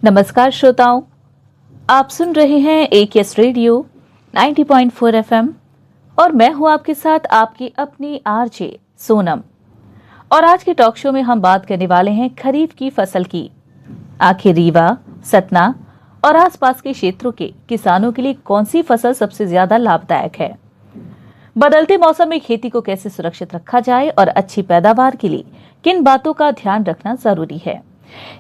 नमस्कार श्रोताओं, आप सुन रहे हैं AKS रेडियो 90.4 FM और मैं हूं आपके साथ आपकी अपनी आरजे सोनम। और आज के टॉक शो में हम बात करने वाले हैं खरीफ की फसल की। आखिर रीवा, सतना और आसपास के क्षेत्रों के किसानों के लिए कौन सी फसल सबसे ज्यादा लाभदायक है, बदलते मौसम में खेती को कैसे सुरक्षित रखा जाए और अच्छी पैदावार के लिए किन बातों का ध्यान रखना जरूरी है,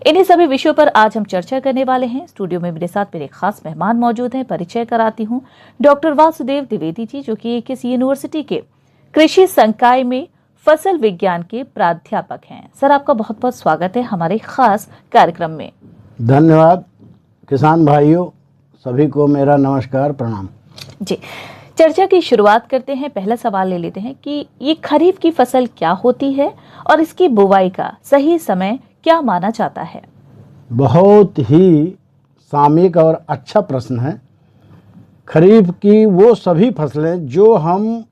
इन्हीं सभी विषयों पर आज हम चर्चा करने वाले हैं। स्टूडियो में मेरे साथ मेरे खास मेहमान मौजूद हैं। परिचय कराती हूं, डॉक्टर वासुदेव द्विवेदी जी, जो कि किसी यूनिवर्सिटी के कृषि संकाय में फसल विज्ञान के प्राध्यापक हैं। सर, आपका बहुत बहुत स्वागत है हमारे खास कार्यक्रम में। धन्यवाद। किसान भाइयों सभी को मेरा नमस्कार, प्रणाम जी। चर्चा की शुरुआत करते हैं। पहला सवाल ले लेते हैं कि ये खरीफ की फसल क्या होती है और इसकी बुवाई का सही समय क्या माना जाता है। बहुत ही सामयिक और अच्छा प्रश्न है। खरीफ की वो सभी फसलें जो हम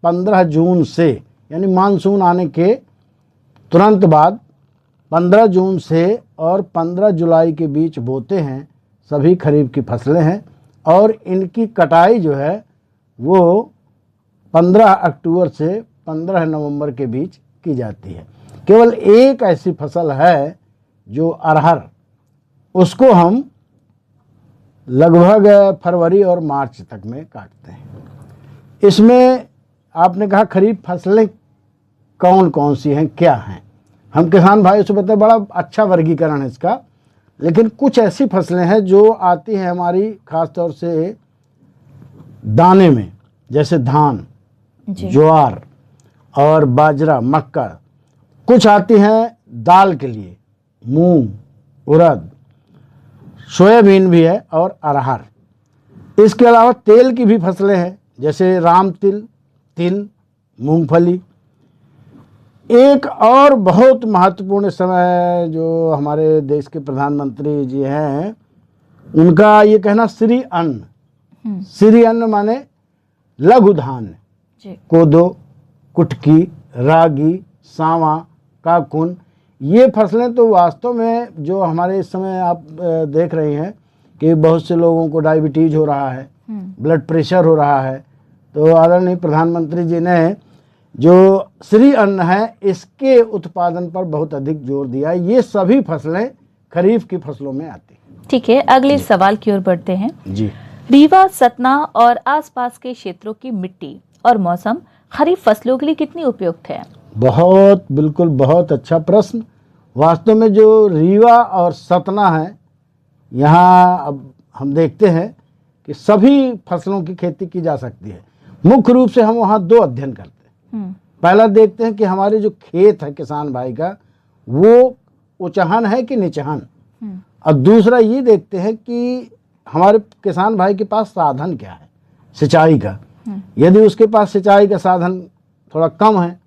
15 जून से यानी मानसून आने के तुरंत बाद 15 जून से और 15 जुलाई के बीच बोते हैं, सभी खरीफ की फसलें हैं। और इनकी कटाई जो है वो 15 अक्टूबर से 15 नवंबर के बीच की जाती है। केवल एक ऐसी फसल है जो अरहर, उसको हम लगभग फरवरी और मार्च तक में काटते हैं। इसमें आपने कहा खरीफ फसलें कौन कौन सी हैं, क्या हैं। हम किसान भाई से बताए, बड़ा अच्छा वर्गीकरण है इसका। लेकिन कुछ ऐसी फसलें हैं जो आती हैं हमारी खास तौर से दाने में, जैसे धान, ज्वार और बाजरा, मक्का। कुछ आती हैं दाल के लिए, मूंग, उड़द, सोयाबीन भी है और अरहर। इसके अलावा तेल की भी फसलें हैं, जैसे राम तिल, तिल, मूंगफली। एक और बहुत महत्वपूर्ण समय जो हमारे देश के प्रधानमंत्री जी हैं, उनका ये कहना श्री अन्न। श्री अन्न माने लघु धान्य, कोदो, कुटकी, रागी, सांवा, काकुन। ये फसलें तो वास्तव में जो हमारे इस समय आप देख रही हैं कि बहुत से लोगों को डायबिटीज हो रहा है, ब्लड प्रेशर हो रहा है, तो आदरणीय प्रधानमंत्री जी ने जो श्री अन्न है इसके उत्पादन पर बहुत अधिक जोर दिया। ये सभी फसलें खरीफ की फसलों में आती हैं। ठीक है, अगले सवाल की ओर बढ़ते हैं जी। रीवा, सतना और आसपास के क्षेत्रों की मिट्टी और मौसम खरीफ फसलों के लिए कितनी उपयुक्त है। बहुत, बिल्कुल बहुत अच्छा प्रश्न। वास्तव में जो रीवा और सतना है, यहाँ अब हम देखते हैं कि सभी फसलों की खेती की जा सकती है। मुख्य रूप से हम वहाँ दो अध्ययन करते हैं। पहला देखते हैं कि हमारे जो खेत है किसान भाई का, वो ऊंचहन है कि नीचहन। और दूसरा ये देखते हैं कि हमारे किसान भाई के पास साधन क्या है सिंचाई का। यदि उसके पास सिंचाई का साधन थोड़ा कम है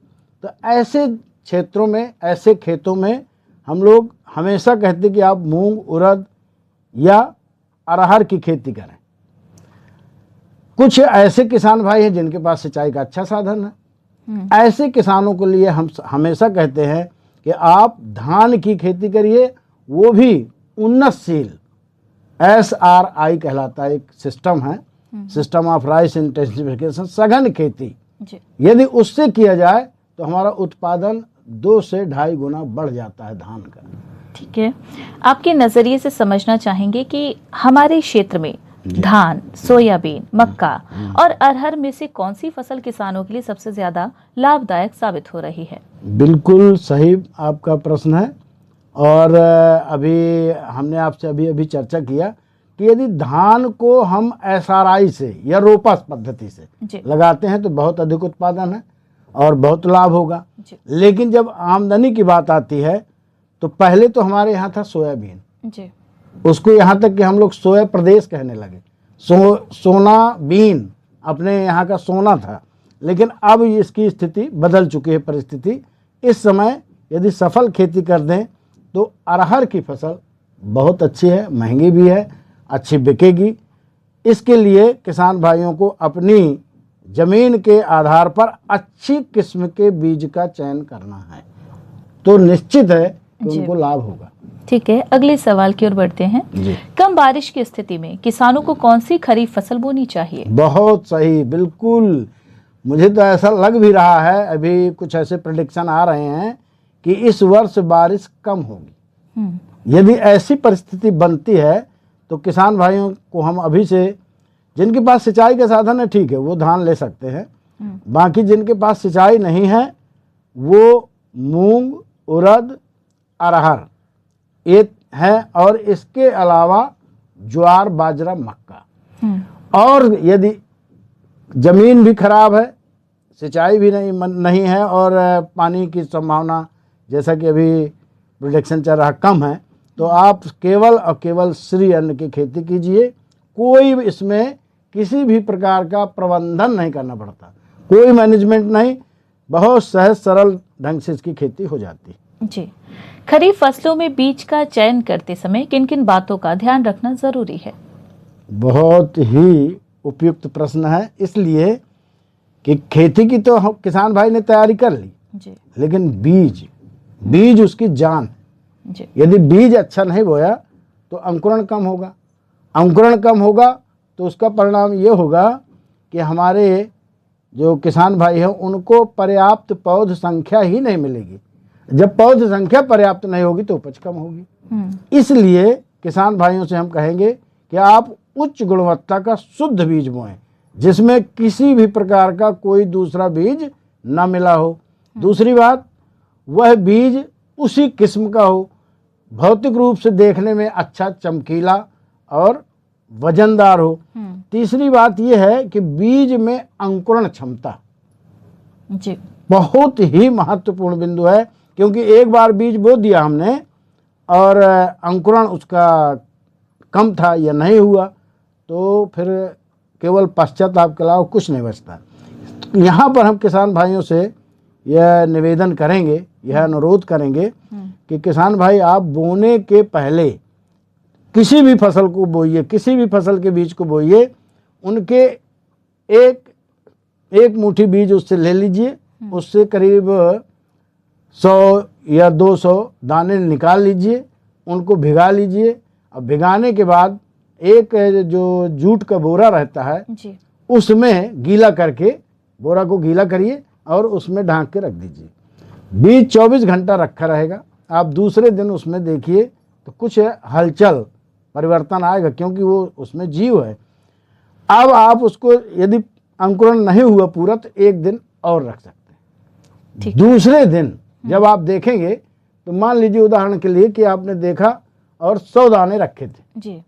तो ऐसे क्षेत्रों में, ऐसे खेतों में हम लोग हमेशा कहते कि आप मूंग, उड़द या अरहर की खेती करें। कुछ ऐसे किसान भाई हैं जिनके पास सिंचाई का अच्छा साधन है। ऐसे किसानों के लिए हम हमेशा कहते हैं कि आप धान की खेती करिए, वो भी उन्नतशील, SRI कहलाता है, एक सिस्टम है, सिस्टम ऑफ राइस इंटेंसिफिकेशन, सघन खेती। यदि उससे किया जाए तो हमारा उत्पादन 2 से 2.5 गुना बढ़ जाता है धान का। ठीक है, आपके नजरिए से समझना चाहेंगे कि हमारे क्षेत्र में धान, सोयाबीन, मक्का और अरहर में से कौन सी फसल किसानों के लिए सबसे ज्यादा लाभदायक साबित हो रही है। बिल्कुल सही आपका प्रश्न है। और अभी हमने आपसे अभी चर्चा किया कि यदि धान को हम SRI से या रोपा पद्धति से लगाते हैं तो बहुत अधिक उत्पादन है और बहुत लाभ होगा। लेकिन जब आमदनी की बात आती है तो पहले तो हमारे यहाँ था सोयाबीन, उसको यहाँ तक कि हम लोग सोया प्रदेश कहने लगे। सोना बीन अपने यहाँ का सोना था, लेकिन अब इसकी स्थिति बदल चुकी है, परिस्थिति। इस समय यदि सफल खेती कर दें तो अरहर की फसल बहुत अच्छी है, महंगी भी है, अच्छी बिकेगी। इसके लिए किसान भाइयों को अपनी ज़मीन के आधार पर अच्छी किस्म के बीज का चयन करना है। तो निश्चित है कि जी। उनको लाभ होगा। ठीक है, अगले सवाल की ओर बढ़ते हैं। जी, कम बारिश की स्थिति में किसानों को कौन सी खरीफ फसल बोनी चाहिए? बहुत सही, बिल्कुल। मुझे तो ऐसा लग भी रहा है, अभी कुछ ऐसे प्रेडिक्शन आ रहे हैं कि इस वर्ष बारिश कम होगी। यदि ऐसी परिस्थिति बनती है तो किसान भाइयों को हम अभी से, जिनके पास सिंचाई के साधन है ठीक है, वो धान ले सकते हैं। बाकी जिनके पास सिंचाई नहीं है वो मूंग, उड़द, अरहर ये है, और इसके अलावा ज्वार, बाजरा, मक्का। और यदि जमीन भी खराब है, सिंचाई भी नहीं है और पानी की संभावना जैसा कि अभी प्रोडक्शन चल रहा कम है, तो आप केवल और केवल श्री अन्न की खेती कीजिए। कोई इसमें किसी भी प्रकार का प्रबंधन नहीं करना पड़ता, कोई मैनेजमेंट नहीं, बहुत सहज सरल ढंग से इसकी खेती हो जाती है। जी, खरीफ फसलों में बीज का चयन करते समय किन किन बातों का ध्यान रखना जरूरी है? बहुत ही उपयुक्त प्रश्न है, इसलिए कि खेती की तो हम किसान भाई ने तैयारी कर ली, जी लेकिन बीज उसकी जान है। जी यदि बीज अच्छा नहीं बोया तो अंकुरण कम होगा, अंकुरण कम होगा तो उसका परिणाम ये होगा कि हमारे जो किसान भाई हैं उनको पर्याप्त पौध संख्या ही नहीं मिलेगी। जब पौध संख्या पर्याप्त नहीं होगी तो उपज कम होगी। इसलिए किसान भाइयों से हम कहेंगे कि आप उच्च गुणवत्ता का शुद्ध बीज बोएं, जिसमें किसी भी प्रकार का कोई दूसरा बीज न मिला हो। दूसरी बात, वह बीज उसी किस्म का हो, भौतिक रूप से देखने में अच्छा, चमकीला और वजनदार हो। तीसरी बात यह है कि बीज में अंकुरण क्षमता जी बहुत ही महत्वपूर्ण बिंदु है, क्योंकि एक बार बीज बो दिया हमने और अंकुरण उसका कम था या नहीं हुआ तो फिर केवल पश्चाताप के अलावा कुछ नहीं बचता। यहाँ पर हम किसान भाइयों से यह निवेदन करेंगे, यह अनुरोध करेंगे कि किसान भाई आप बोने के पहले किसी भी फसल को बोइए, किसी भी फसल के बीज को बोइए, उनके एक मुट्ठी बीज उससे ले लीजिए, उससे करीब 100 या 200 दाने निकाल लीजिए, उनको भिगा लीजिए। और भिगाने के बाद एक जो जूट का बोरा रहता है जी उसमें गीला करके, बोरा को गीला करिए और उसमें ढांक के रख दीजिए। बीज 24 घंटा रखा रहेगा। आप दूसरे दिन उसमें देखिए तो कुछ हलचल परिवर्तन आएगा, क्योंकि वो उसमें जीव है। अब आप उसको यदि अंकुरण नहीं हुआ पूरा तो एक दिन और रख सकते हैं। दूसरे दिन जब आप देखेंगे तो मान लीजिए उदाहरण के लिए कि आपने देखा और 100 दाने रखे थे जी,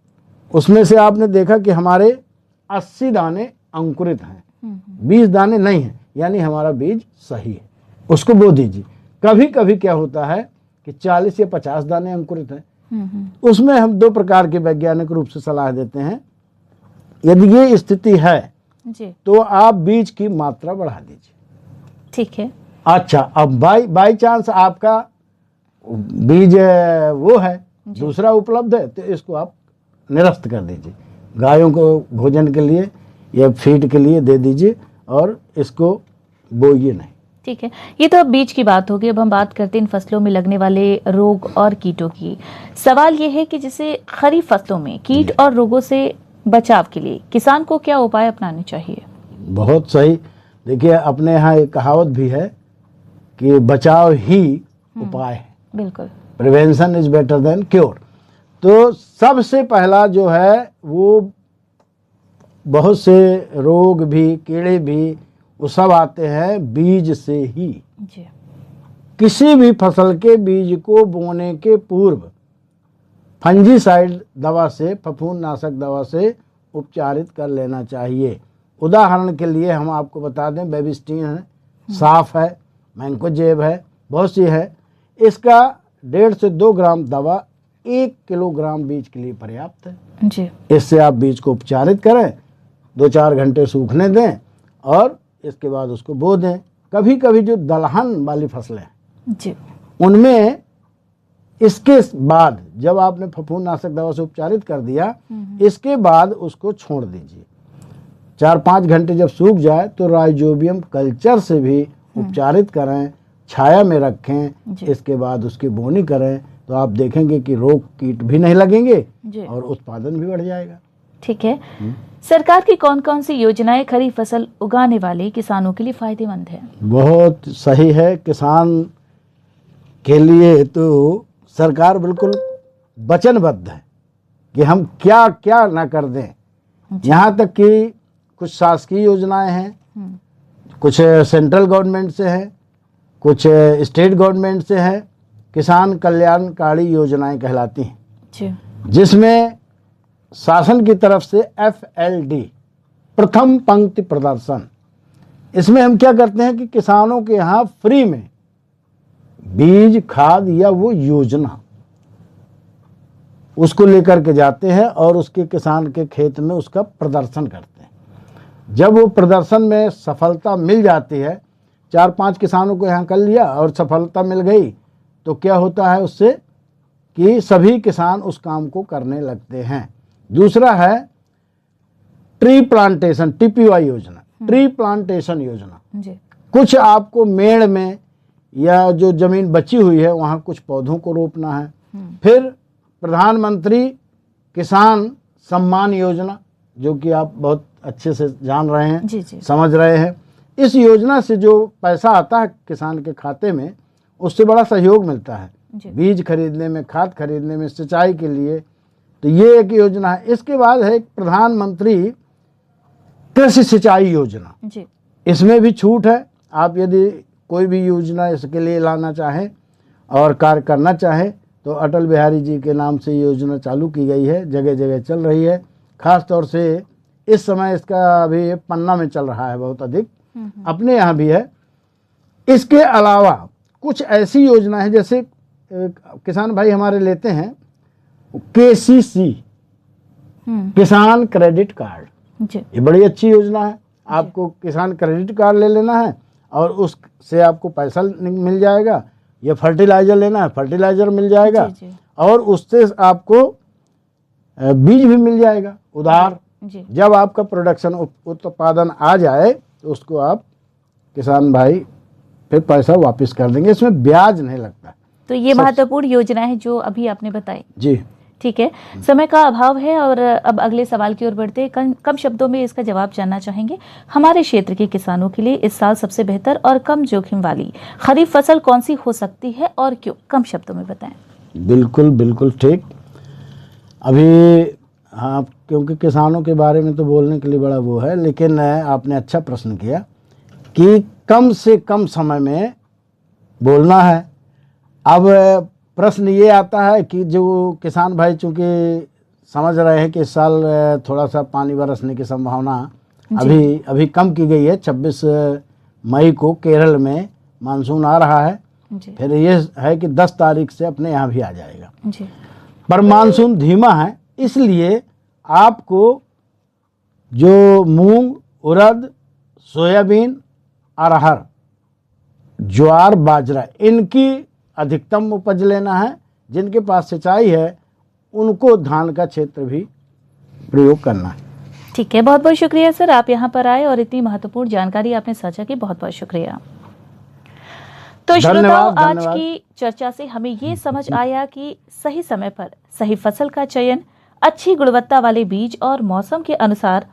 उसमें से आपने देखा कि हमारे 80 दाने अंकुरित हैं, 20 दाने नहीं हैं, यानी हमारा बीज सही है, उसको बो दीजिए। कभी कभी क्या होता है कि 40 या 50 दाने अंकुरित हैं, उसमें हम 2 प्रकार के वैज्ञानिक रूप से सलाह देते हैं। यदि ये स्थिति है जी तो आप बीज की मात्रा बढ़ा दीजिए। ठीक है। अच्छा, अब बाई चांस आपका बीज वो है, दूसरा उपलब्ध है, तो इसको आप निरस्त कर दीजिए, गायों को भोजन के लिए या फीड के लिए दे दीजिए और इसको बोइए नहीं। ठीक है, ये तो अब बीज की बात होगी। अब हम बात करते हैं इन फसलों में लगने वाले रोग और कीटों की। सवाल ये है कि जैसे खरीफ फसलों में कीट और रोगों से बचाव के लिए किसान को क्या उपाय अपनाने चाहिए? बहुत सही। देखिए, अपने यहाँ एक कहावत भी है कि बचाव ही उपाय है, बिल्कुल। Prevention is better than cure. तो सबसे पहला जो है वो बहुत से रोग भी, कीड़े भी, वो सब आते हैं बीज से ही। जी किसी भी फसल के बीज को बोने के पूर्व फंजीसाइड दवा से, फफूंदनाशक दवा से उपचारित कर लेना चाहिए। उदाहरण के लिए हम आपको बता दें, बेबिस्टीन है, साफ है, मैंकोजेब है, बहुत सी है। इसका 1.5 से 2 ग्राम दवा 1 किलोग्राम बीज के लिए पर्याप्त है। जी इससे आप बीज को उपचारित करें, 2-4 घंटे सूखने दें और इसके बाद उसको बो दें। कभी कभी जो दलहन वाली फसलें हैं जी उनमें इसके बाद जब आपने फफूंदनाशक दवा से उपचारित कर दिया, इसके बाद उसको छोड़ दीजिए। 4-5 घंटे जब सूख जाए तो राइजोबियम कल्चर से भी उपचारित करें छाया में रखें, जी। इसके बाद उसकी बोनी करें, तो आप देखेंगे कि रोग कीट भी नहीं लगेंगे जी। और उत्पादन भी बढ़ जाएगा। ठीक है। सरकार की कौन कौन सी योजनाएं खरीफ फसल उगाने वाले किसानों के लिए फायदेमंद है? बहुत सही है। किसान के लिए तो सरकार बिल्कुल वचनबद्ध है कि हम क्या क्या ना कर दें। यहाँ तक कि कुछ शासकीय योजनाएं हैं, कुछ सेंट्रल गवर्नमेंट से है, कुछ स्टेट गवर्नमेंट से है, किसान कल्याणकारी योजनाएं कहलाती हैं, जी। जिसमें शासन की तरफ से FLD प्रथम पंक्ति प्रदर्शन, इसमें हम क्या करते हैं कि किसानों के यहाँ फ्री में बीज खाद या वो योजना उसको लेकर के जाते हैं और उसके किसान के खेत में उसका प्रदर्शन करते हैं। जब वो प्रदर्शन में सफलता मिल जाती है, 4-5 किसानों को यहाँ कर लिया और सफलता मिल गई, तो क्या होता है उससे कि सभी किसान उस काम को करने लगते हैं। दूसरा है ट्री प्लांटेशन, TPY योजना, ट्री प्लांटेशन योजना। जी। कुछ आपको मेड़ में या जो जमीन बची हुई है वहाँ कुछ पौधों को रोपना है। फिर प्रधानमंत्री किसान सम्मान योजना, जो कि आप बहुत अच्छे से जान रहे हैं, जी जी। समझ रहे हैं। इस योजना से जो पैसा आता है किसान के खाते में, उससे बड़ा सहयोग मिलता है जी। बीज खरीदने में, खाद खरीदने में, सिंचाई के लिए। तो ये एक योजना है। इसके बाद है प्रधानमंत्री कृषि सिंचाई योजना। जी। इसमें भी छूट है। आप यदि कोई भी योजना इसके लिए लाना चाहें और कार्य करना चाहें तो अटल बिहारी जी के नाम से योजना चालू की गई है, जगह जगह चल रही है। खास तौर से इस समय इसका अभी पन्ना में चल रहा है बहुत अधिक, अपने यहाँ भी है। इसके अलावा कुछ ऐसी योजना है, जैसे किसान भाई हमारे लेते हैं KCC, किसान क्रेडिट कार्ड। जी। ये बड़ी अच्छी योजना है। आपको किसान क्रेडिट कार्ड ले लेना है और उससे आपको पैसा मिल जाएगा। ये फर्टिलाइज़र लेना है, फर्टिलाइज़र मिल जाएगा। जी। और उससे आपको बीज भी मिल जाएगा उधार। जी। जब आपका प्रोडक्शन उत्पादन आ जाए तो उसको आप किसान भाई फिर पैसा वापस कर देंगे, इसमें ब्याज नहीं लगता। तो ये महत्वपूर्ण योजना है जो अभी आपने बताई। जी। ठीक है, समय का अभाव है और अब अगले सवाल की ओर बढ़ते हैं। कम शब्दों में इसका जवाब जानना चाहेंगे। हमारे क्षेत्र के किसानों के लिए इस साल सबसे बेहतर और कम जोखिम वाली खरीफ फसल कौन सी हो सकती है और क्यों? कम शब्दों में बताएं। बिल्कुल बिल्कुल ठीक। अभी हाँ, क्योंकि किसानों के बारे में तो बोलने के लिए बड़ा वो है, लेकिन आपने अच्छा प्रश्न किया कि कम से कम समय में बोलना है। अब प्रश्न ये आता है कि जो किसान भाई चूँकि समझ रहे हैं कि इस साल थोड़ा सा पानी बरसने की संभावना अभी कम की गई है। 26 मई को केरल में मानसून आ रहा है। जी। फिर ये है कि 10 तारीख से अपने यहाँ भी आ जाएगा। जी। पर मानसून धीमा है, इसलिए आपको जो मूंग, उड़द, सोयाबीन, अरहर, ज्वार, बाजरा, इनकी अधिकतम उपज लेना है। जिनके पास सिंचाई है उनको धान का क्षेत्र भी प्रयोग करना है। ठीक है, बहुत बहुत शुक्रिया सर, आप यहाँ पर आए और इतनी महत्वपूर्ण जानकारी आपने साझा की। बहुत बहुत शुक्रिया। तो श्रोताओं, आज की चर्चा से हमें ये समझ आया कि सही समय पर सही फसल का चयन, अच्छी गुणवत्ता वाले बीज और मौसम के अनुसार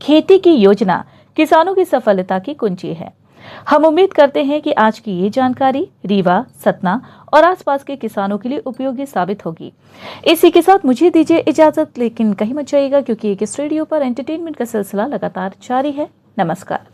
खेती की योजना किसानों की सफलता की कुंजी है। हम उम्मीद करते हैं कि आज की ये जानकारी रीवा, सतना और आसपास के किसानों के लिए उपयोगी साबित होगी। इसी के साथ मुझे दीजिए इजाजत, लेकिन कहीं मत जाइएगा क्योंकि एक इस रेडियो पर एंटरटेनमेंट का सिलसिला लगातार जारी है। नमस्कार।